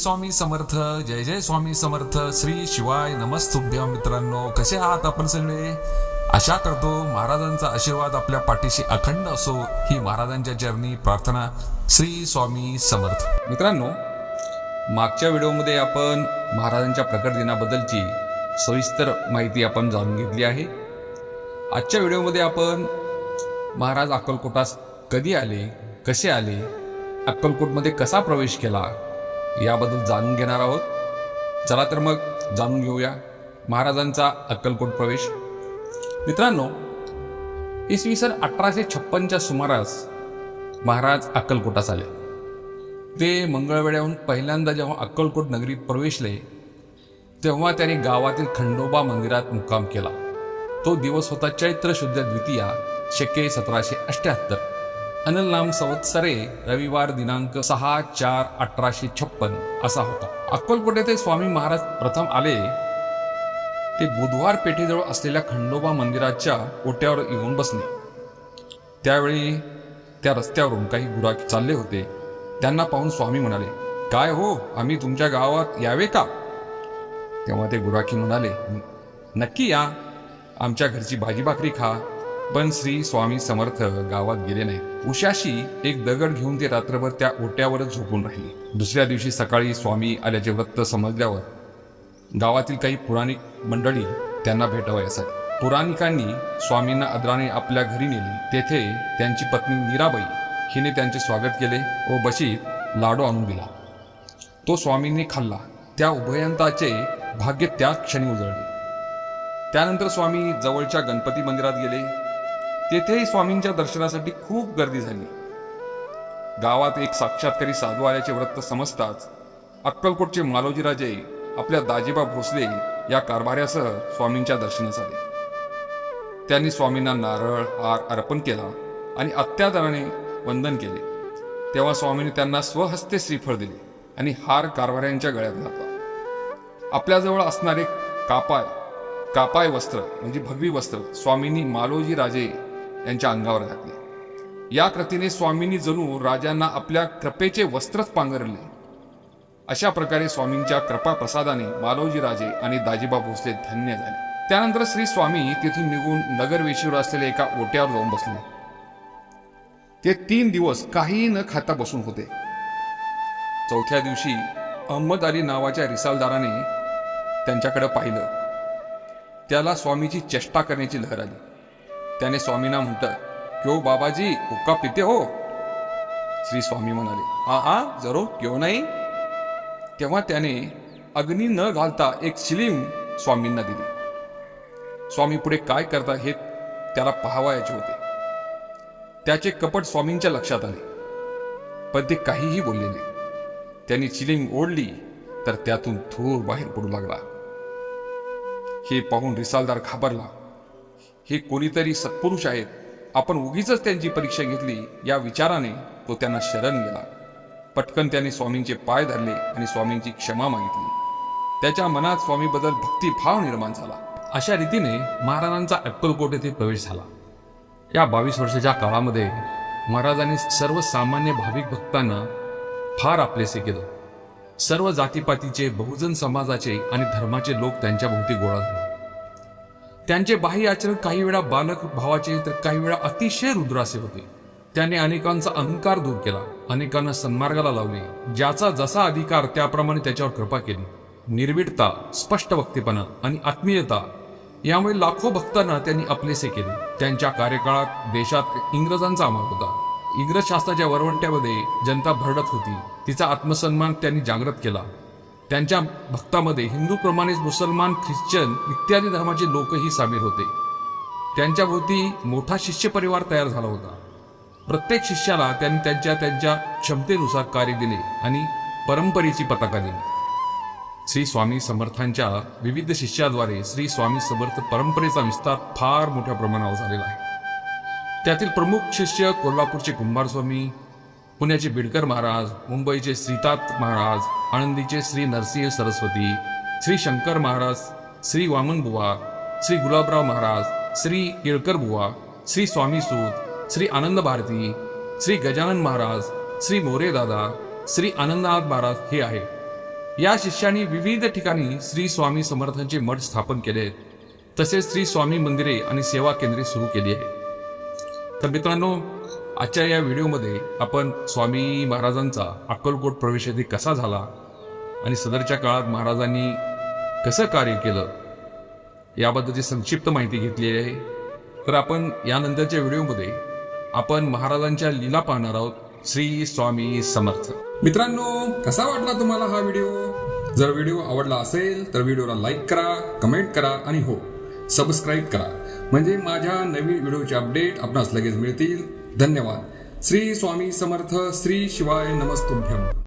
स्वामी समर्थ. जय जय स्वामी समर्थ. श्री शिवाय नमस्तुभ्यं. मित्रांनो, कसे आहात आपण सगळे? आशा करतो महाराजांचा आशीर्वाद आपल्या पाठीशी अखंड असो ही महाराजांच्या चरणी प्रार्थना. श्री स्वामी समर्थ. मित्रांनो, मागच्या व्हिडिओमध्ये आपण महाराजांच्या प्रकट दिनाबद्दलची सविस्तर माहिती आपण जाणून घेतली आहे. आजच्या व्हिडिओमध्ये आपण महाराज अक्कलकोटास कधी आले, कसे आले, अक्कलकोटमध्ये कसा प्रवेश केला याबद्दल जाणून घेणार आहोत. चला तर मग जाणून घेऊया महाराजांचा अक्कलकोट प्रवेश. मित्रांनो, इसवी सन 1856च्या सुमारास महाराज अक्कलकोटास आले. ते मंगळवेढ्याहून पहिल्यांदा जेव्हा अक्कलकोट नगरीत प्रवेशले तेव्हा त्यांनी गावातील खंडोबा मंदिरात मुक्काम केला. तो दिवस होता चैत्र शुद्ध द्वितीया, शके 1778, अनल नाम संवत्सरे, रविवार दिनांक 6/4/1856 असा होता. अक्कलकोट येथे स्वामी महाराज प्रथम आले ते बुधवार पेठेजवळ असलेल्या खंडोबा मंदिराच्या ओट्यावर येऊन बसले. त्यावेळी त्या रस्त्यावरून काही गुराखी चालले होते. त्यांना पाहून स्वामी म्हणाले, काय हो, आम्ही तुमच्या गावात यावे का? तेव्हा ते गुराखी म्हणाले, नक्की या, आमच्या घरची भाजी भाकरी खा. पण श्री स्वामी समर्थ गावात गेले नाहीत. उशाशी एक दगड घेऊन ते रात्रभर त्या ओट्यावरच झोपून राहिले. दुसऱ्या दिवशी सकाळी स्वामी आल्याचे वृत्त समजल्यावर गावातील काही पुराणिक मंडळी त्यांना भेटावयास आली. पुराणिकांनी स्वामींना आदराने आपल्या घरी नेले. तेथे त्यांची पत्नी मीराबाई हिने त्यांचे स्वागत केले व बशीत लाडू आणून दिला. तो स्वामींनी खाल्ला. त्या उभयंताचे भाग्य त्याच क्षणी उजळले. त्यानंतर स्वामी जवळच्या गणपती मंदिरात गेले. तेथेही स्वामींच्या दर्शनासाठी खूप गर्दी झाली. गावात एक साक्षात्कारी साधू आल्याचे वृत्त समजताच अक्कलकोटचे मालोजीराजे आपल्या दाजीबा भोसले या कारभाऱ्यासह स्वामींच्या दर्शनास आले. त्यांनी स्वामींना नारळ हार अर्पण केला आणि अत्यादराने वंदन केले. तेव्हा स्वामींनी त्यांना स्वहस्ते श्रीफळ दिले आणि हार कारभाऱ्यांच्या गळ्यात घातला. आपल्याजवळ असणारे कापाय वस्त्र म्हणजे भगवी वस्त्र स्वामींनी मालोजी राजे यांच्या अंगावर घातले. या कृतीने स्वामींनी जणू राजांना आपल्या कृपेचे वस्त्रच पांघरले. अशा प्रकारे स्वामींच्या कृपा प्रसादाने मालोजी राजे आणि दाजीबा भोसले धन्य झाले. त्यानंतर श्री स्वामी तिथून निघून नगर वेशीवर असलेल्या एका ओट्यावर जाऊन बसले. ते 3 दिवस काही न खाता बसून होते. चौथ्या दिवशी अहमद अली नावाच्या रिसालदाराने त्यांच्याकडे पाहिलं. त्याला स्वामीची चेष्टा करण्याची लहर आली. त्याने स्वामींना म्हटलं, क्यों बाबाजी, हुक्का पिते हो? श्री स्वामी म्हणाले, हा जरूर, क्यों नाही. तेव्हा त्याने अग्नी न घालता एक चिलीम स्वामींना दिली. स्वामी पुढे काय करता हे त्याला पाहावयाचे होते. त्याचे कपट स्वामींच्या लक्षात आले, पण ते काहीही बोलले नाही. त्यांनी चिलीम ओढली तर त्यातून धूर बाहेर पडू लागला. हे पाहून रिसालदार घाबरला. हे कोणीतरी सत्पुरुष आहेत, आपण उगीच त्यांची परीक्षा घेतली या विचाराने तो त्यांना शरण गेला. पटकन त्याने स्वामींचे पाय धरले आणि स्वामींची क्षमा मागितली. त्याच्या मनात स्वामीबद्दल भक्तिभाव निर्माण झाला. अशा रीतीने महाराजांचा अक्कलकोट येथे प्रवेश झाला. या 22 वर्षाच्या काळामध्ये महाराजांनी सर्वसामान्य भाविक भक्तांना फार आपलेसे केलं. सर्व जातीपातीचे, बहुजन समाजाचे आणि धर्माचे लोक त्यांच्या भोवती गोळा झाले. त्यांचे बाह्य आचरण काही वेळा बालक भावाचे तर काही वेळा अतिशय रुद्रासे होते. त्याने अनेकांचा अहंकार दूर केला, अनेकांना सन्मार्गाला लावले. ज्याचा जसा अधिकार त्याप्रमाणे त्याच्यावर कृपा केली. निर्भीडता, स्पष्ट वक्तेपणा आणि आत्मीयता यामुळे लाखो भक्तांना त्यांनी आपलेसे केले. त्यांच्या कार्यकाळात देशात इंग्रजांचा अमाप होता. इंग्रज शासनाच्या वरवंट्यामध्ये जनता भरडत होती. तिचा आत्मसन्मान त्यांनी जागृत केला. त्यांच्या भक्तामध्ये हिंदूप्रमाणेच मुसलमान, ख्रिश्चन इत्यादी धर्माचे लोकही सामील होते. त्यांच्या भोवती मोठा शिष्य परिवार तयार झाला होता. प्रत्येक शिष्याला त्यांनी त्यांच्या क्षमतेनुसार कार्य दिले आणि परंपरेची पताका दिली. श्री स्वामी समर्थांच्या विविध शिष्याद्वारे श्री स्वामी समर्थ परंपरेचा विस्तार फार मोठ्या प्रमाणावर झालेला आहे. त्यातील प्रमुख शिष्य कोल्हापूरचे कुंभारस्वामी, पुण्याचे बिडकर महाराज, मुंबईचे श्रीनाथ महाराज, आळंदीचे श्री नरसिंह सरस्वती, श्री शंकर महाराज, श्री वामन बुवा, श्री गुलाबराव महाराज, श्री केळकर बुवा, श्री स्वामी सूत, श्री आनंद भारती, श्री गजानन महाराज, श्री मोरे दादा, श्री आनंदनाथ महाराज हे आहे. या शिष्यांनी विविध ठिकाणी श्री स्वामी समर्थांचे मठ स्थापन केले आहेत, तसेच श्री स्वामी मंदिरे आणि सेवा केंद्रे सुरू केली आहेत. तर मित्रांनो, आजच्या या व्हिडिओमध्ये आपण स्वामी महाराजांचा अक्कलकोट प्रवेश येथे कसा झाला आणि सदरच्या काळात महाराजांनी कसं कार्य केलं याबद्दलची संक्षिप्त माहिती घेतली आहे. तर आपण यानंतरच्या व्हिडिओमध्ये आपण महाराजांच्या लीला पाहणार आहोत. श्री स्वामी समर्थ. मित्रांनो, कसा वाटला तुम्हाला हा व्हिडिओ? जर व्हिडिओ आवडला असेल तर व्हिडिओला लाईक करा, कमेंट करा आणि हो, सबस्क्राईब करा, म्हणजे माझ्या नवीन व्हिडिओचे अपडेट आपणास लगेच मिळतील. धन्यवाद. श्री स्वामी समर्थ. श्री शिवाय नमस्तुभ्यम.